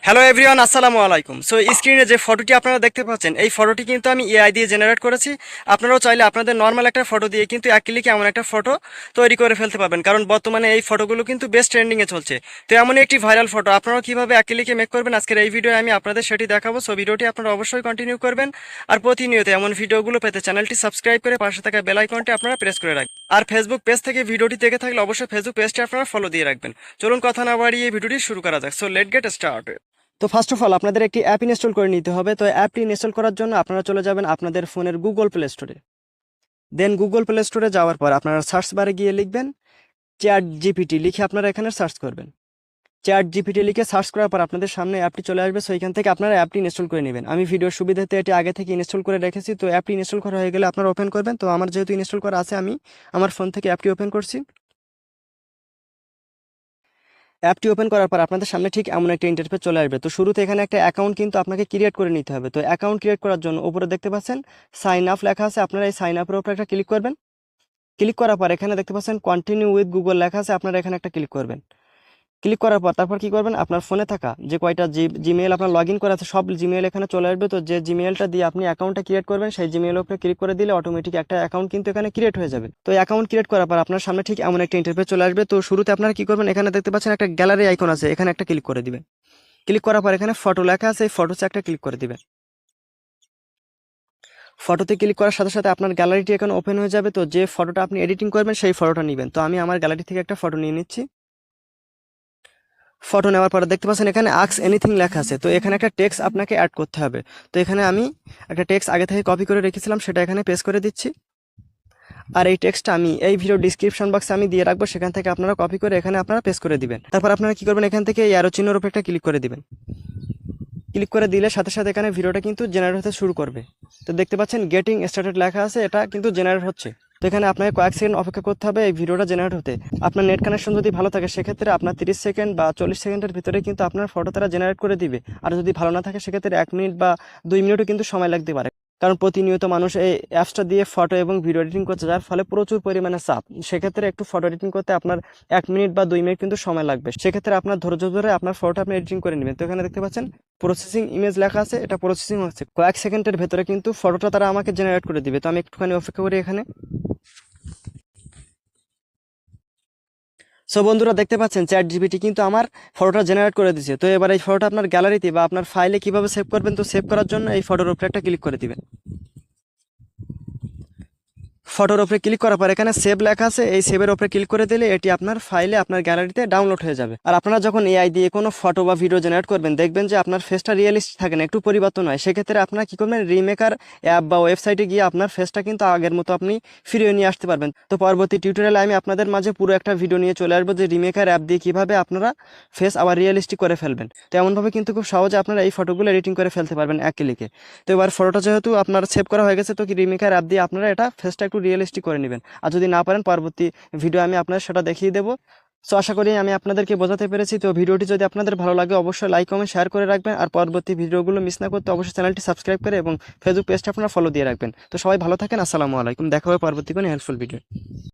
Hello everyone, আসসালামু আলাইকুম। So স্ক্রিনে যে ফটোটি আপনারা দেখতে পাচ্ছেন, এই ফটোটি কিন্তু আমি এআই দিয়ে জেনারেট করেছি। আপনারাও চাইলে আপনাদের নর্মাল একটা ফটো দিয়ে কিন্তু এক ক্লিকে এমন একটা ফটো তৈরি করে ফেলতে পারবেন, কারণ বর্তমানে এই ফটোগুলো কিন্তু বেস্ট ট্রেন্ডিংয়ে চলছে। তো এমনই একটি ভাইরাল ফটো আপনারাও কীভাবে এক ক্লিকে মেক করবেন, আজকের এই ভিডিওয়ে আমি আপনাদের সেটি দেখাবো। সো ভিডিওটি আপনারা অবশ্যই কন্টিনিউ করবেন, আর প্রতিনিয়ত এমন ভিডিওগুলো পেতে চ্যানেলটি সাবস্ক্রাইব করে পাশে থাকা বেল আইকনটি আপনারা প্রেস করে রাখবেন। আর ফেসবুক পেজ থেকে ভিডিওটি দেখে থাকলে অবশ্যই ফেসবুক পেজটি আপনারা ফলো দিয়ে রাখবেন। চলুন কথা না বাড়িয়ে এই ভিডিওটি শুরু করা যাক। So late get start. তো ফার্স্ট অফ অল আপনাদের একটি অ্যাপ ইনস্টল করে নিতে হবে। তো অ্যাপটি ইনস্টল করার জন্য আপনারা চলে যাবেন আপনাদের ফোনের গুগল প্লে স্টোরে। দেন গুগল প্লে স্টোরে যাওয়ার পর আপনারা সার্চ বারে গিয়ে লিখবেন চ্যাট জিপিটি, লিখে আপনারা এখানে সার্চ করবেন। চ্যাট জিপিটি লিখে সার্চ করার পর আপনাদের সামনে অ্যাপটি চলে আসবে। সো এখান থেকে আপনারা অ্যাপটি ইনস্টল করে নেবেন। আমি ভিডিওর সুবিধাতে এটি আগে থেকে ইনস্টল করে রেখেছি। তো অ্যাপটি ইনস্টল করা হয়ে গেলে আপনারা ওপেন করবেন। তো আমার যেহেতু ইনস্টল করা আছে, আমি আমার ফোন থেকে অ্যাপটি ওপেন করছি। অ্যাপটি ওপেন করার পর আপনাদের সামনে ঠিক এমন একটা ইন্টারফেস চলে আসবে। তো শুরুতে এখানে একটা অ্যাকাউন্ট কিন্তু আপনাকে ক্রিয়েট করে নিতে হবে। তো অ্যাকাউন্ট ক্রিয়েট করার জন্য উপরে দেখতে পাচ্ছেন সাইন আপ লেখা আছে, আপনারা এই সাইন আপের উপরে একটা ক্লিক করবেন। ক্লিক করার পর এখানে দেখতে পাচ্ছেন কন্টিনিউ উইথ গুগল লেখা আছে, আপনারা এখানে একটা ক্লিক করবেন। ক্লিক করার পর তারপর কি করবেন, আপনার ফোনে থাকা যে কয়টা জিমেইল আপনার লগ ইন করা আছে সব জিমেইল এখানে চলে আসবে। তো যে জিমেইলটা দিয়ে আপনি অ্যাকাউন্টটা ক্রিয়েট করবেন সেই জিমেইলের উপরে ক্লিক করে দিলে অটোমেটিক একটা অ্যাকাউন্ট কিন্তু এখানে ক্রিয়েট হয়ে যাবে। তো অ্যাকাউন্ট ক্রিয়েট করার পর আপনার সামনে ঠিক এমন একটা ইন্টারফেস চলে আসবে। তো শুরুতে আপনারা কি করবেন, এখানে দেখতে পাচ্ছেন একটা গ্যালারি আইকন আছে, এখানে একটা ক্লিক করে দিবেন। ক্লিক করার পর এখানে ফটো লেখা আছে, এই ফটোতে একটা ক্লিক করে দিবেন। ফটোতে ক্লিক করার সাথে সাথে আপনার গ্যালারিটি এখানে ওপেন হয়ে যাবে। তো যে ফটোটা আপনি এডিটিং করবেন সেই ফটোটা নেবেন। তো আমি আমার গ্যালারি থেকে একটা ফটো নিয়ে নিচ্ছি। ফটো নেওয়ার পরে দেখতে পাচ্ছেন এখানে আস্ক এনিথিং লেখা আছে। তো এখানে একটা টেক্সট আপনাকে অ্যাড করতে হবে। তো এখানে আমি একটা টেক্সট আগে থেকে কপি করে রেখেছিলাম, সেটা এখানে পেস্ট করে দিচ্ছি। আর এই টেক্সটটা আমি এই ভিডিও ডিসক্রিপশন বক্সে আমি দিয়ে রাখবো, সেখান থেকে আপনারা কপি করে এখানে আপনারা পেস্ট করে দিবেন। তারপর আপনারা কি করবেন, এখান থেকে এই অ্যারো চিহ্নের উপর একটা ক্লিক করে দিবেন। ক্লিক করে দিলে সাথে সাথে এখানে ভিডিওটা কিন্তু জেনারেট হতে শুরু করবে। তো দেখতে পাচ্ছেন গেটিং স্টার্টেড লেখা আছে, এটা কিন্তু জেনারেট হচ্ছে। তো এখানে আপনাকে কয়েক সেকেন্ড অপেক্ষা করতে হবে এই ভিডিওটা জেনারেট হতে। আপনার নেট কানেকশন যদি ভালো থাকে সেক্ষেত্রে আপনার 30 সেকেন্ড বা 40 সেকেন্ডের ভিতরে কিন্তু আপনার ফটো তারা জেনারেট করে দিবে। আর যদি ভালো না থাকে সেক্ষেত্রে 1 মিনিট বা 2 মিনিটও কিন্তু সময় লাগতে পারে, কারণ প্রতিনিয়ত মানুষ এই অ্যাপসটা দিয়ে ফটো এবং ভিডিও এডিটিং করছে, যার ফলে প্রচুর পরিমাণে চাপ। সেক্ষেত্রে একটু ফটো এডিটিং করতে আপনার 1 মিনিট বা 2 মিনিট কিন্তু সময় লাগবে। সেক্ষেত্রে আপনার ধৈর্য ধরে আপনার ফটোটা আপনি এডিটিং করে নেবেন। তো এখানে দেখতে পাচ্ছেন প্রসেসিং ইমেজ লেখা আছে, এটা প্রসেসিং হচ্ছে। কয়েক সেকেন্ডের ভেতরে কিন্তু ফটোটা তারা আমাকে জেনারেট করে দিবে। তো আমি একটুখানি অপেক্ষা করি এখানে। সো বন্ধুরা দেখতে পাচ্ছেন চ্যাট জিপিটি কিন্তু আমার ফটোটা জেনারেট করে দিয়েছে। তো এবার এই ফটোটা আপনার গ্যালারিতে বা আপনার ফাইলে কিভাবে সেভ করবেন, তো সেভ করার জন্য এই ফটোর উপরে একটা ক্লিক করে দিবেন। ফটোর উপরে ক্লিক করার পর এখানে সেভ লেখা আছে, এই সেভের উপরে ক্লিক করে দিলে এটি আপনার ফাইলে আপনার গ্যালারিতে ডাউনলোড হয়ে যাবে। আর আপনারা যখন এআই দিয়ে কোনো ফটো বা ভিডিও জেনারেট করবেন, দেখবেন যে আপনার ফেসটা রিয়েলিস্টিক থাকে না, একটু পরিবর্তন হয়। সেক্ষেত্রে আপনারা কী করবেন, রিমেকার অ্যাপ বা ওয়েবসাইটে গিয়ে আপনার ফেসটা কিন্তু আগের মতো আপনি ফিরিয়ে নিয়ে আসতে পারবেন। তো পরবর্তী টিউটোরিয়ালে আমি আপনাদের মাঝে পুরো একটা ভিডিও নিয়ে চলে আসবো যে রিমেকার অ্যাপ দিয়ে কীভাবে আপনারা ফেস আবার রিয়েলিস্টিক করে ফেলবেন। তো এমনভাবে কিন্তু খুব সহজে আপনারা এই ফটোগুলো এডিটিং করে ফেলতে পারবেন এক ক্লিকে। তো এবার ফটোটা যেহেতু আপনার সেভ করা হয়ে গেছে, তো কি রিমেকার অ্যাপ দিয়ে আপনারা এটা ফেসটা একটু রিয়েলিস্টিক করে নেবেন। আর যদি না পারেন পরবর্তী ভিডিও আমি আপনাদের সেটা দেখিয়ে দেবো। সো আশা করি আমি আপনাদেরকে বোঝাতে পেরেছি। তো ভিডিওটি যদি আপনাদের ভালো লাগে অবশ্যই লাইক কমেন্ট শেয়ার করে রাখবেন। আর পরবর্তী ভিডিওগুলো মিস না করতে অবশ্যই চ্যানেলটি সাবস্ক্রাইব করে এবং ফেসবুক পেজটা আপনারা ফলো দিয়ে রাখবেন। তো সবাই ভালো থাকেন, আসসালামু আলাইকুম। দেখা হবে পরবর্তী কোনো হেল্পফুল ভিডিও।